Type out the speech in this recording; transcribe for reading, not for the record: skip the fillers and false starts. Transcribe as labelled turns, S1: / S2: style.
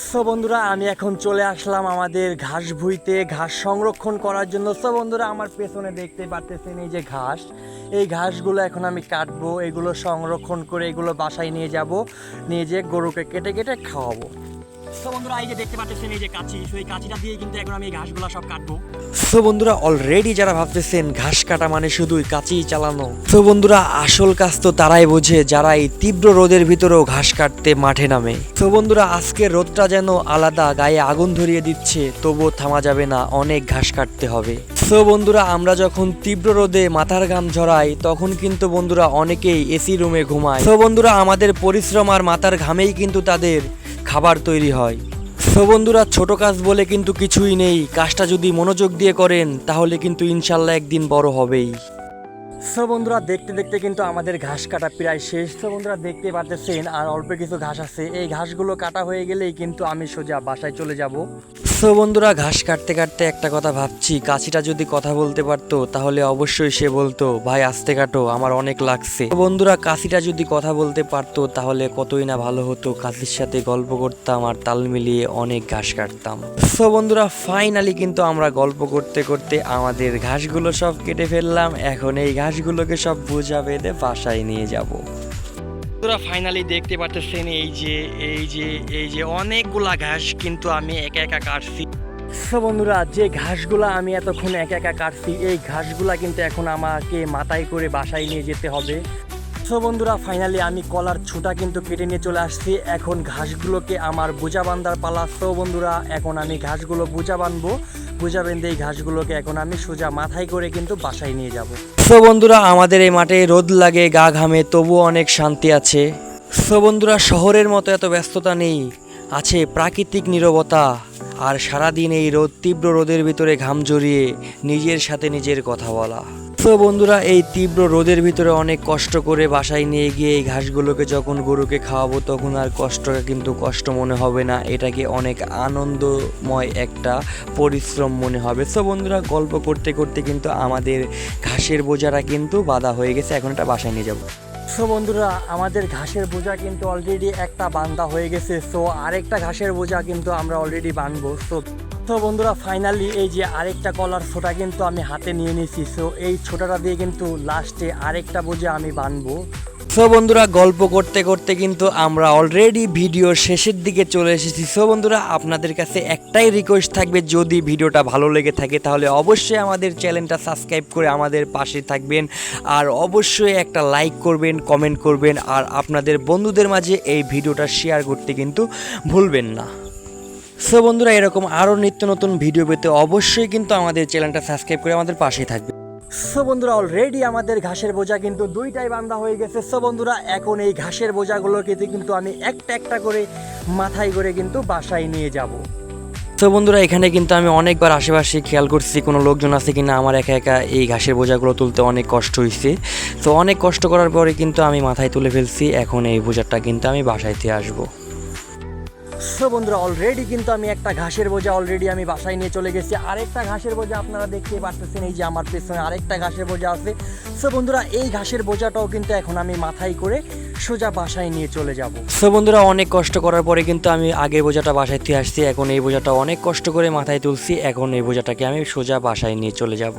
S1: So বন্ধুরা, আমি এখন চলে আসলাম আমাদের ঘাস ভুঁইতে ঘাস সংরক্ষণ করার জন্য। সো বন্ধুরা, আমার পেছনে দেখতে পারতেছেন এই যে ঘাস, এই ঘাসগুলো এখন আমি কাটবো, এগুলো সংরক্ষণ করে এগুলো বাসায় নিয়ে যাব, নিয়ে যেয়ে গরুকে কেটে কেটে খাওয়াবো। সো বন্ধুরা, এই যে দেখতে পাচ্ছেন এই যে কাঁচি, সেই কাঁচিটা দিয়ে কিন্তু এখন আমি এই ঘাসগুলো সব কাটবো। সো বন্ধুরা, অলরেডি যারা ভাবতেছেন ঘাস কাটা মানে শুধুই কাঁচি চালানো, সো বন্ধুরা আসল কাজ তো তারাই বোঝে যারা এই তীব্র রোদের ভিতরেও ঘাস কাটতে মাঠে নামে। সো বন্ধুরা, আজকের রোদটা যেন আলাদা, গায়ে আগুন ধরিয়ে দিচ্ছে, তবুও থামা যাবে না, অনেক ঘাস কাটতে হবে। সো বন্ধুরা, আমরা যখন তীব্র রোদে মাথার ঘাম ঝরাই তখন কিন্তু বন্ধুরা অনেকেই এসি রুমে ঘুমায়। সো বন্ধুরা, আমাদের পরিশ্রম আর মাথার ঘামেই কিন্তু তাদের খাবার তৈরি হয়। সো বন্ধুরা, ছোট কাজ বলে কিন্তু কিছুই নেই, কাজটা যদি মনোযোগ দিয়ে করেন তাহলে কিন্তু ইনশাল্লাহ একদিন বড় হবেই। সো বন্ধুরা, দেখতে দেখতে কিন্তু আমাদের ঘাস কাটা প্রায় শেষ। সো বন্ধুরা, দেখতে পাচ্ছেন আর অল্প কিছু ঘাস আছে, এই ঘাসগুলো কাটা হয়ে গেলেই কিন্তু আমি সোজা বাসায় চলে যাব। সো বন্ধুরা, ঘাস কাটতে কাটতে একটা কথা ভাবছি, কাছিটা যদি কথা বলতে পারতো তাহলে অবশ্যই সে বলতো, ভাই আস্তে কাটো, আমার অনেক লাগছে। তো বন্ধুরা, কাছিটা যদি কথা বলতে পারতো তাহলে কতই না ভালো হতো, কাছির সাথে গল্প করতাম আর তাল মিলিয়ে অনেক ঘাস কাটতাম। সো বন্ধুরা, ফাইনালি কিন্তু আমরা গল্প করতে করতে আমাদের ঘাসগুলো সব কেটে ফেললাম। এখন এই ঘাসগুলোকে সব বোঝা বেঁধে বাসায় নিয়ে যাব। বন্ধুরা, ফাইনালি দেখতে পাচ্ছেন এই যে অনেকগুলা ঘাস কিন্তু আমি একা একা কাটছি। সো বন্ধুরা, যে ঘাসগুলা আমি এতক্ষণ একা একা কাটছি, এই ঘাসগুলা কিন্তু এখন আমাকে মাথায় করে বাসায় নিয়ে যেতে হবে। সো বন্ধুরা, ফাইনালি আমি কলার ছুটা কিন্তু কেটে নিয়ে চলে আসছি, এখন ঘাসগুলোকে আমার বোঝা বান্ধার পালা। সো বন্ধুরা, এখন আমি ঘাসগুলো বোঝা বাঁধবো, বোঝা বেঁধে এই ঘাসগুলোকে এখন আমি সোজা মাথায় করে কিন্তু বাসায় নিয়ে যাব। সো বন্ধুরা, আমাদের এই মাঠে রোদ লাগে, গা ঘামে, তবুও অনেক শান্তি আছে। সো বন্ধুরা, শহরের মতো এত ব্যস্ততা নেই, আছে প্রাকৃতিক নীরবতা। আর সারাদিন এই তীব্র রোদের ভিতরে ঘাম জড়িয়ে নিজের সাথে নিজের কথা বলা। তো বন্ধুরা, এই তীব্র রোদের ভিতরে অনেক কষ্ট করে বাসায় নিয়ে গিয়ে এই ঘাসগুলোকে যখন গরুকে খাওয়াবো তখন আর কষ্টটা কিন্তু কষ্ট মনে হবে না, এটাকে অনেক আনন্দময় একটা পরিশ্রম মনে হবে। তো বন্ধুরা, গল্প করতে করতে কিন্তু আমাদের ঘাসের বোঝাটা কিন্তু বাঁধা হয়ে গেছে, এখন এটা বাসায় নিয়ে যাবো। সো বন্ধুরা, আমাদের ঘাসের বোঝা কিন্তু অলরেডি একটা বাঁধা হয়ে গেছে। সো আরেকটা ঘাসের বোঝা কিন্তু আমরা অলরেডি বাঁধবো। তো বন্ধুরা, ফাইনালি এই যে আরেকটা কলার ছোটা কিন্তু আমি হাতে নিয়ে নিয়েছি। সো এই ছোটাটা দিয়ে কিন্তু লাস্টে আরেকটা বোঝা আমি বাঁধবো। সো বন্ধুরা, গল্প করতে করতে কিন্তু আমরা অলরেডি ভিডিওর শেষের দিকে চলে এসেছি। সো বন্ধুরা, আপনাদের কাছে একটাই রিকোয়েস্ট থাকবে, যদি ভিডিওটা ভালো লেগে থাকে তাহলে অবশ্যই আমাদের চ্যানেলটা সাবস্ক্রাইব করে আমাদের পাশে থাকবেন, আর অবশ্যই একটা লাইক করবেন, কমেন্ট করবেন, আর আপনাদের বন্ধুদের মাঝে এই ভিডিওটা শেয়ার করতে কিন্তু ভুলবেন না। সো বন্ধুরা, এরকম আরও নিত্য নতুন ভিডিও পেতে অবশ্যই কিন্তু আমাদের চ্যানেলটা সাবস্ক্রাইব করে আমাদের পাশেই থাকবে। সো বন্ধুরা, অলরেডি আমাদের ঘাসের বোঝা কিন্তু দুইটাই বাঁধা হয়ে গেছে। সো বন্ধুরা, এখন এই ঘাসের বোঝাগুলোকে কিন্তু আমি একটা একটা করে মাথায় করে কিন্তু বাসায় নিয়ে যাব। তো বন্ধুরা, এখানে কিন্তু আমি অনেকবার আশেপাশে খেয়াল করছি কোনো লোকজন আছে কিনা, আমার একা একা এই ঘাসের বোঝাগুলো তুলতে অনেক কষ্ট হয়েছে। তো অনেক কষ্ট করার পরে কিন্তু আমি মাথায় তুলে ফেলছি, এখন এই বোঝাটা কিন্তু আমি বাসায় দিয়ে আসবো। সো বন্ধুরা, অলরেডি কিন্তু আমি একটা ঘাসের বোঝা অলরেডি আমি বাসায় নিয়ে চলে গেছি। আরেকটা ঘাসের বোঝা আপনারা দেখতে পাচ্ছেন, এই যে আমার পেছনে আরেকটা ঘাসের বোঝা আছে। সো বন্ধুরা, এই ঘাসের বোঝাটাও কিন্তু এখন আমি মাথায় করে সোজা বাসায় নিয়ে চলে যাব। সো বন্ধুরা, অনেক কষ্ট করার পরে কিন্তু আমি আগের বোঝাটা বাসায় দিয়ে আসছি, এখন এই বোঝাটা অনেক কষ্ট করে মাথায় তুলছি, এখন এই বোঝাটাকে আমি সোজা বাসায় নিয়ে চলে যাব।